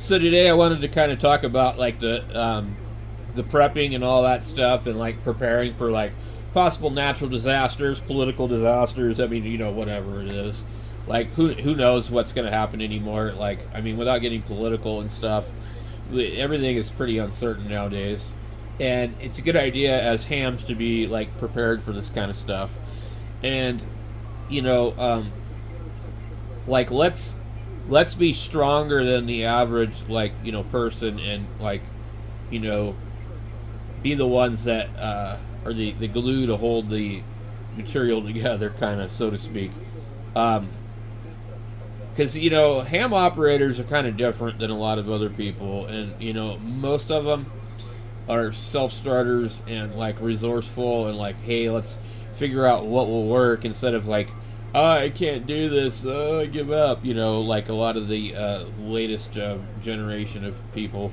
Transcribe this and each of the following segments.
So today I wanted to kind of talk about like the prepping and all that stuff, and like preparing for like possible natural disasters, political disasters. I mean, whatever it is. Like who knows what's going to happen anymore? Like, I mean, without getting political and stuff, everything is pretty uncertain nowadays, and it's a good idea as hams to be like prepared for this kind of stuff. And you know, like let's be stronger than the average person, and you know be the ones that are the glue to hold the material together, kind of, so to speak. Because ham operators are kind of different than a lot of other people, and most of them are self-starters and like resourceful, and like, hey, let's figure out what will work, instead of like, oh, I can't do this, oh, I give up, like a lot of the latest generation of people,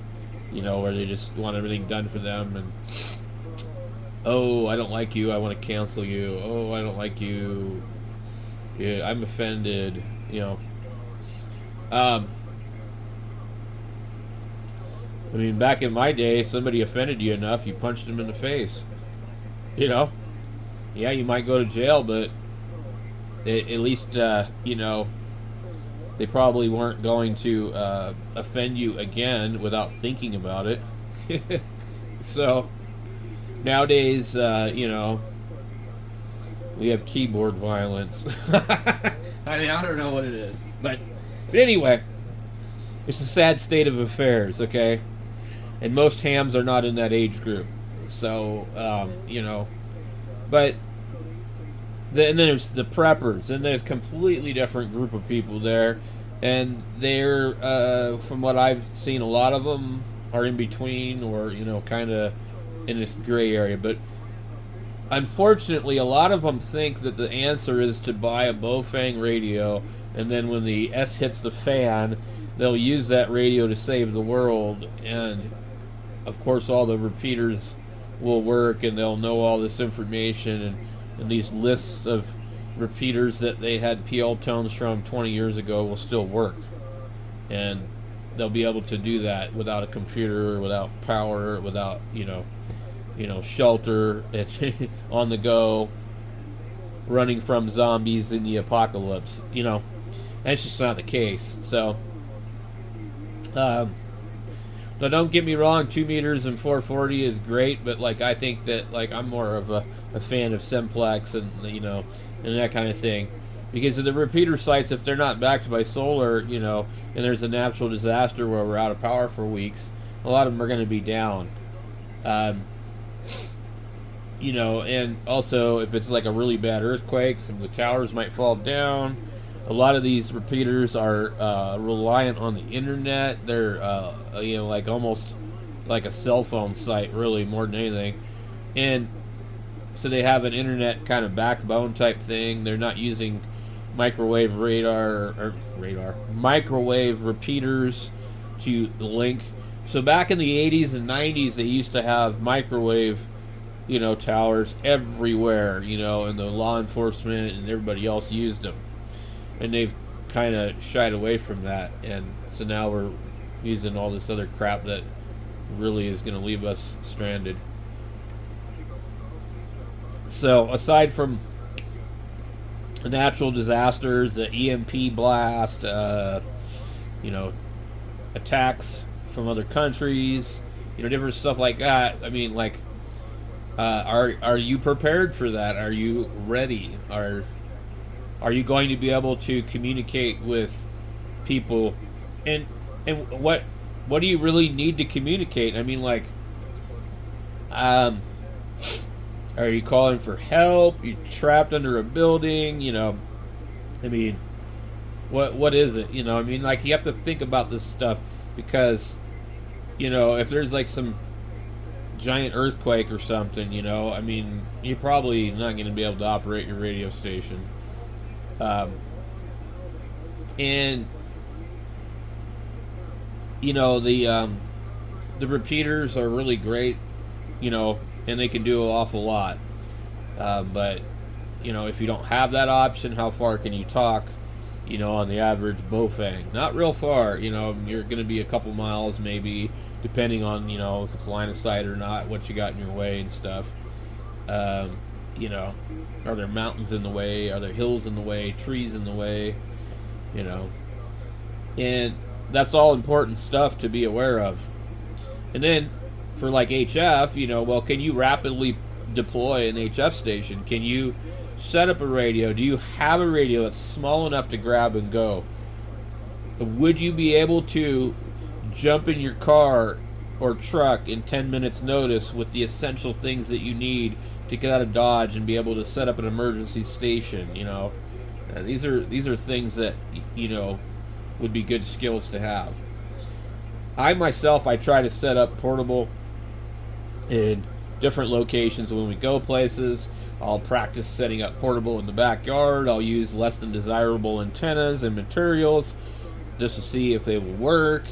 where they just want everything done for them. And oh, I don't like you, I want to cancel you. Oh, I don't like you, yeah, I'm offended. um I mean, back in my day, somebody offended you enough, you punched them in the face. you know yeah, you might go to jail, but at least they probably weren't going to offend you again without thinking about it. So nowadays, we have keyboard violence. I mean, I don't know what it is, but anyway, it's a sad state of affairs. Okay, and most hams are not in that age group. So but then there's the preppers, and there's a completely different group of people there, and they're from what I've seen, a lot of them are in between, or kind of in this gray area. But unfortunately, a lot of them think that the answer is to buy a Bofang radio, and then when the S hits the fan, they'll use that radio to save the world. And of course, all the repeaters will work, and they'll know all this information, and these lists of repeaters that they had PL tones from 20 years ago will still work, and they'll be able to do that without a computer, without power, without shelter, on the go, running from zombies in the apocalypse. That's just not the case. So now, don't get me wrong, 2 meters and 440 is great, but like, I think that like I'm more of a fan of simplex, and and that kind of thing, because of the repeater sites, if they're not backed by solar, and there's a natural disaster where we're out of power for weeks, a lot of them are going to be down. And also, if it's like a really bad earthquake, some of the towers might fall down. A lot of these repeaters are reliant on the internet. They're like almost like a cell phone site, really, more than anything. And so they have an internet kind of backbone type thing. They're not using microwave microwave repeaters to link. So back in the 80s and 90s, they used to have microwave towers everywhere, and the law enforcement and everybody else used them. And they've kind of shied away from that, and so now we're using all this other crap that really is going to leave us stranded. So aside from natural disasters, the EMP blast, attacks from other countries, different stuff like that. I mean, like, are you prepared for that? Are you ready? Are you going to be able to communicate with people? And what do you really need to communicate? I mean, like, are you calling for help? You trapped under a building? I mean, what is it? I mean, like, you have to think about this stuff, because if there's like some giant earthquake or something, I mean, you're probably not going to be able to operate your radio station. And the repeaters are really great, and they can do an awful lot. But if you don't have that option, how far can you talk? on the average bowfang. Not real far, you're going to be a couple miles maybe, depending on, if it's line of sight or not, what you got in your way and stuff. Um, are there mountains in the way? Are there hills in the way? Trees in the way? You know, and that's all important stuff to be aware of. And then for like HF, well, can you rapidly deploy an HF station? Can you set up a radio? Do you have a radio that's small enough to grab and go? Would you be able to jump in your car or truck in 10 minutes notice with the essential things that you need to get out of Dodge and be able to set up an emergency station? These are things that would be good skills to have. I try to set up portable in different locations when we go places. I'll practice setting up portable in the backyard. I'll use less than desirable antennas and materials just to see if they will work,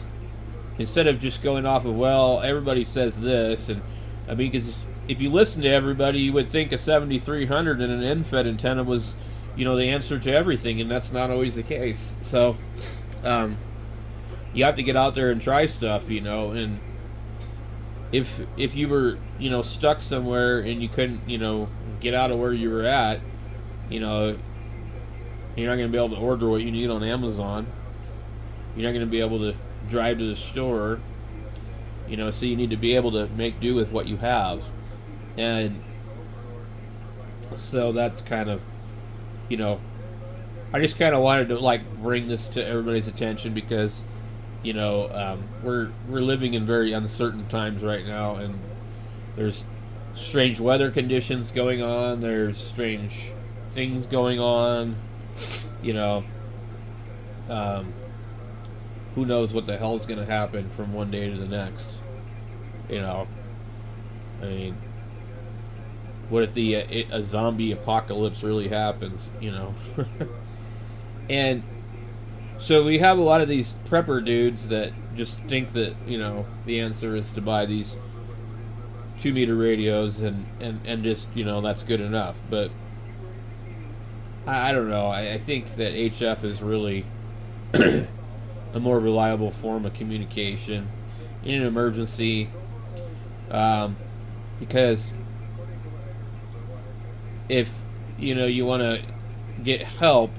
instead of just going off of, well, everybody says this. And I mean, because if you listen to everybody, you would think a 7300 and an end-fed antenna was the answer to everything, and that's not always the case. So you have to get out there and try stuff, and if you were stuck somewhere and you couldn't get out of where you were at, you're not going to be able to order what you need on Amazon. You're not going to be able to drive to the store, so you need to be able to make do with what you have. And so that's kind of, I just kind of wanted to bring this to everybody's attention, because we're living in very uncertain times right now, and there's strange weather conditions going on. There's strange things going on. Who knows what the hell is going to happen from one day to the next? I mean, what if a zombie apocalypse really happens? And so we have a lot of these prepper dudes that just think that the answer is to buy these 2-meter radios and just that's good enough. But I don't know. I think that HF is really a more reliable form of communication in an emergency, because if you want to get help,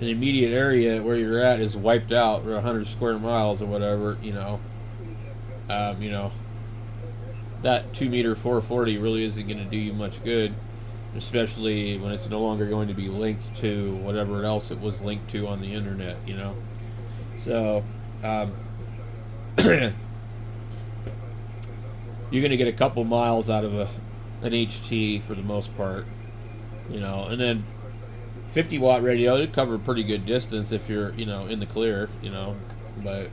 an immediate area where you're at is wiped out, or 100 square miles or whatever, that 2-meter 440 really isn't going to do you much good, especially when it's no longer going to be linked to whatever else it was linked to on the internet. So you're going to get a couple miles out of an HT for the most part, and then 50-watt radio, it'd cover a pretty good distance if you're in the clear, but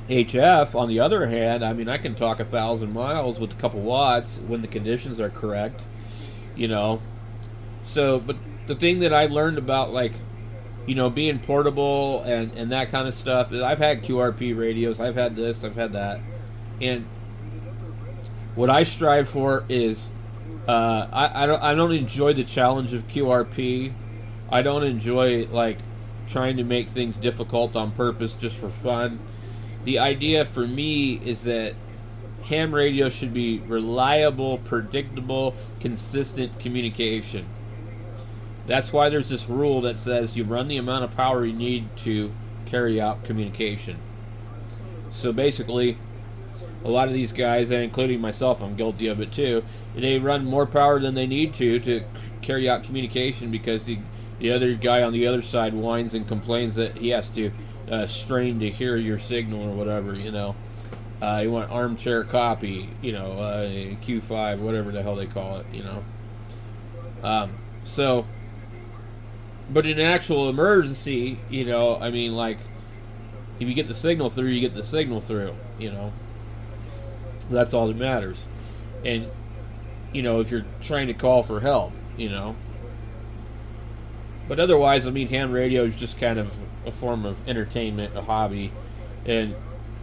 HF, on the other hand, I mean, I can talk 1,000 miles with a couple watts when the conditions are correct, so, but the thing that I learned about being portable and that kind of stuff, I've had QRP radios, I've had this, I've had that, and what I strive for is I don't enjoy the challenge of QRP. I don't enjoy trying to make things difficult on purpose just for fun. The idea for me is that ham radio should be reliable, predictable, consistent communication. That's why there's this rule that says you run the amount of power you need to carry out communication. So basically, a lot of these guys, and including myself, I'm guilty of it too, they run more power than they need to carry out communication, because the other guy on the other side whines and complains that he has to strain to hear your signal or whatever, you want armchair copy, Q5, whatever the hell they call it, so, but in an actual emergency, I mean, if you get the signal through, you get the signal through, That's all that matters. And, if you're trying to call for help, But otherwise, I mean, ham radio is just kind of a form of entertainment, a hobby. And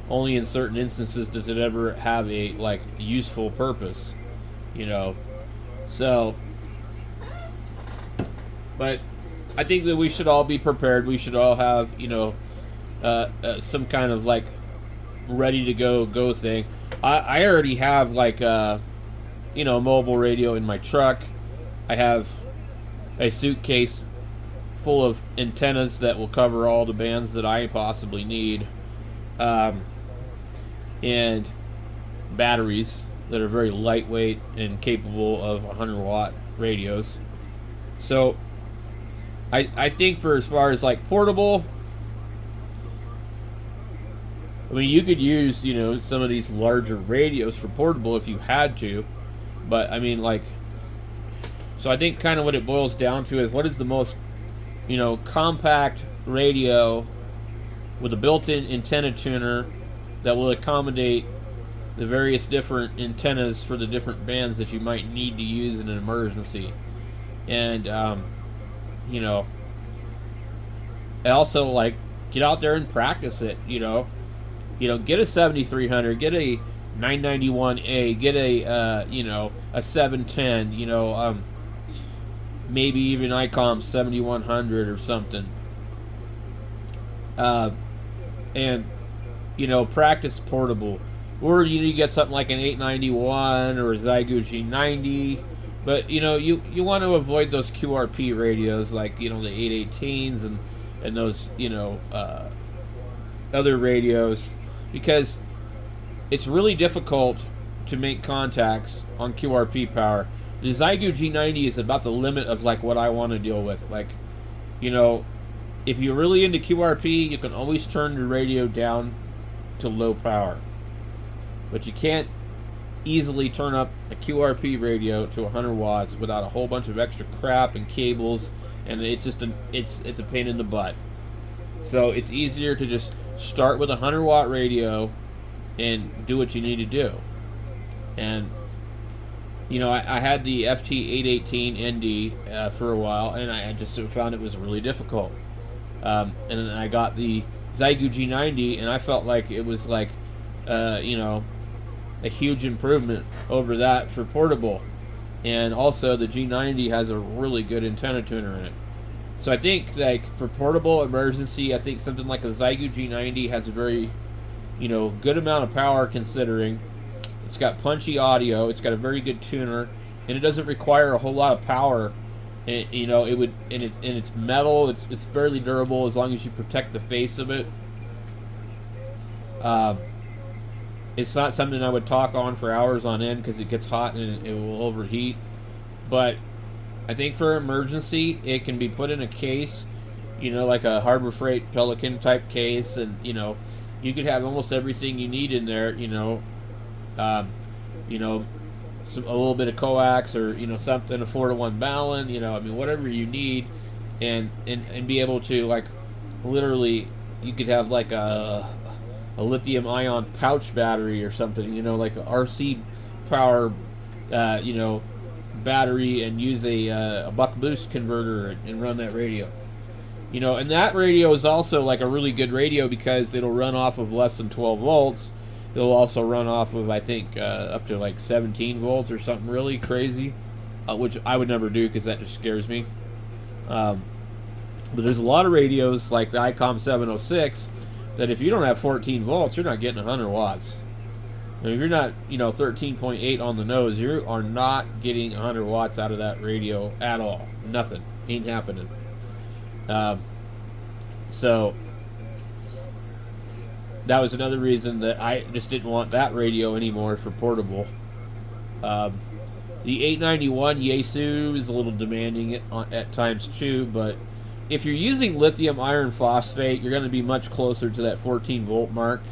only in certain instances does it ever have a, useful purpose, So, but I think that we should all be prepared. We should all have, some kind of like ready to go thing. I already have like a mobile radio in my truck. I have a suitcase full of antennas that will cover all the bands that I possibly need, and batteries that are very lightweight and capable of 100-watt radios. So I think for as far as like portable, I mean, you could use, some of these larger radios for portable if you had to, but I mean, like, so I think kind of what it boils down to is what is the most, compact radio with a built-in antenna tuner that will accommodate the various different antennas for the different bands that you might need to use in an emergency. And, also, like, get out there and practice it, get a 7300, get a 991A, get a 710, maybe even ICOM 7100 or something. And, practice portable. Or you need to get something like an 891 or a Zygo G90. But, you want to avoid those QRP radios like, the 818s and those, other radios, because it's really difficult to make contacts on QRP power. The Zygo G90 is about the limit of like what I want to deal with. Like, if you're really into QRP, you can always turn the radio down to low power. But you can't easily turn up a QRP radio to 100 watts without a whole bunch of extra crap and cables, and it's just it's a pain in the butt. So it's easier to just start with a 100-watt radio and do what you need to do. And I had the FT818 ND for a while, and I just found it was really difficult. And then I got the Zygo G90, and I felt like it was like, a huge improvement over that for portable. And also the G90 has a really good antenna tuner in it. So I think like for portable emergency, I think something like a Zygo G90 has a very, good amount of power, considering it's got punchy audio, it's got a very good tuner, and it doesn't require a whole lot of power. And, it would, and it's metal, it's fairly durable as long as you protect the face of it. It's not something I would talk on for hours on end because it gets hot and it will overheat. But I think for emergency, it can be put in a case, like a Harbor Freight Pelican type case, and you could have almost everything you need in there. A little bit of coax, or something, a 4-to-1 balun, whatever you need, and be able to, like, literally, you could have like a lithium ion pouch battery or something, like a RC power, battery, and use a buck boost converter and run that radio. And that radio is also like a really good radio because it'll run off of less than 12 volts. It'll also run off of, I think, up to like 17 volts or something really crazy, which I would never do because that just scares me. But there's a lot of radios like the ICOM 706 that if you don't have 14 volts, you're not getting 100 watts. And if you're not, 13.8 on the nose, you are not getting 100 watts out of that radio at all. Nothing. Ain't happening. So that was another reason that I just didn't want that radio anymore for portable. The 891 Yaesu is a little demanding at times too, but if you're using lithium iron phosphate, you're going to be much closer to that 14 volt mark.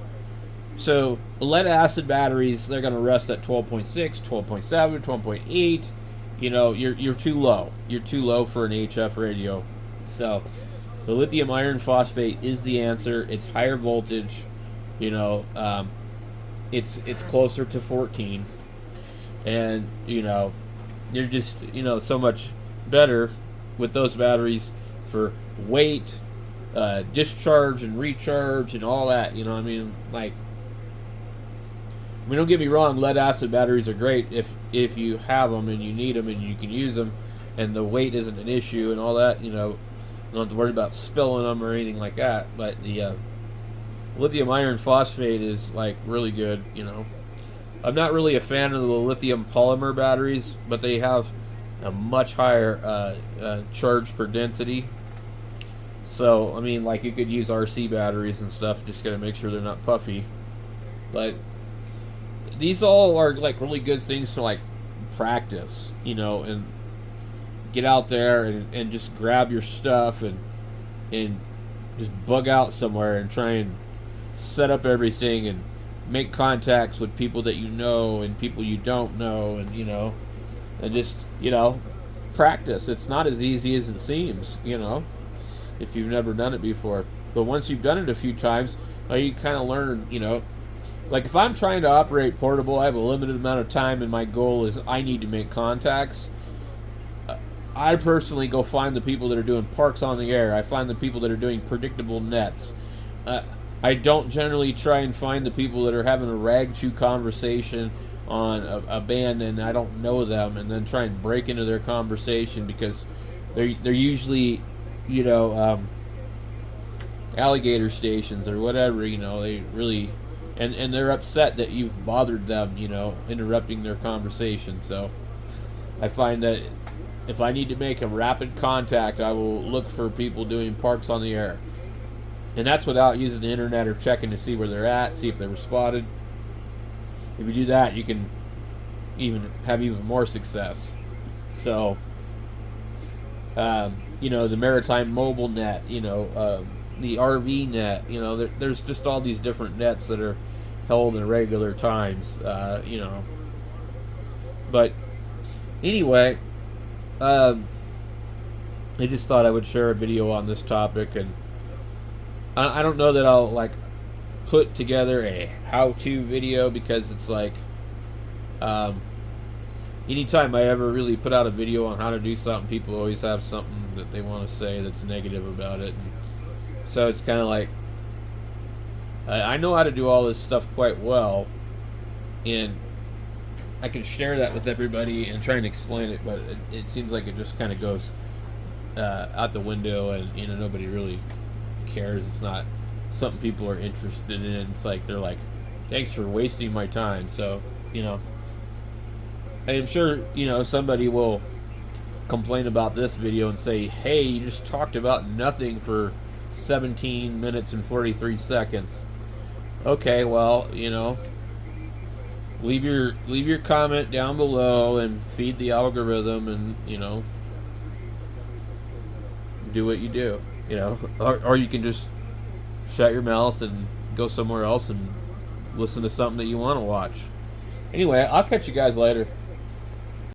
So lead acid batteries, they're going to rest at 12.6, 12.7, 12.8. You're too low. You're too low for an HF radio. So the lithium iron phosphate is the answer. It's higher voltage. It's closer to 14, and you're just so much better with those batteries for weight, discharge and recharge and all that. Don't get me wrong, lead acid batteries are great if you have them and you need them and you can use them, and the weight isn't an issue and all that. don't have to worry about spilling them or anything like that. But the lithium iron phosphate is like really good. I'm not really a fan of the lithium polymer batteries, but they have a much higher charge per density. So I mean, like, you could use RC batteries and stuff. Just gotta make sure they're not puffy. But these all are like really good things to like practice, and get out there and just grab your stuff and just bug out somewhere and try and set up everything and make contacts with people that you know and people you don't know, and just practice. It's not as easy as it seems, if you've never done it before. But once you've done it a few times, you kind of learn, like if I'm trying to operate portable, I have a limited amount of time and my goal is I need to make contacts. I personally go find the people that are doing parks on the air. I find the people that are doing predictable nets. I don't generally try and find the people that are having a rag chew conversation on a band and I don't know them, and then try and break into their conversation, because they're usually, alligator stations or whatever. They really, and they're upset that you've bothered them, interrupting their conversation. So I find that if I need to make a rapid contact, I will look for people doing parks on the air. And that's without using the internet or checking to see where they're at, see if they were spotted. If you do that, you can have even more success. So, the maritime mobile net, the RV net, there's just all these different nets that are held in regular times, But anyway, I just thought I would share a video on this topic, and I don't know that I'll like put together a how-to video, because it's like anytime I ever really put out a video on how to do something, people always have something that they want to say that's negative about it. And so it's kind of like, I know how to do all this stuff quite well, and I can share that with everybody and try and explain it, but it seems like it just kind of goes out the window, and nobody really cares. It's not something people are interested in. It's like they're like, thanks for wasting my time. So I am sure somebody will complain about this video and say, hey, you just talked about nothing for 17 minutes and 43 seconds. Okay, well, leave your comment down below and feed the algorithm, and do what you do. Or you can just shut your mouth and go somewhere else and listen to something that you want to watch. Anyway, I'll catch you guys later.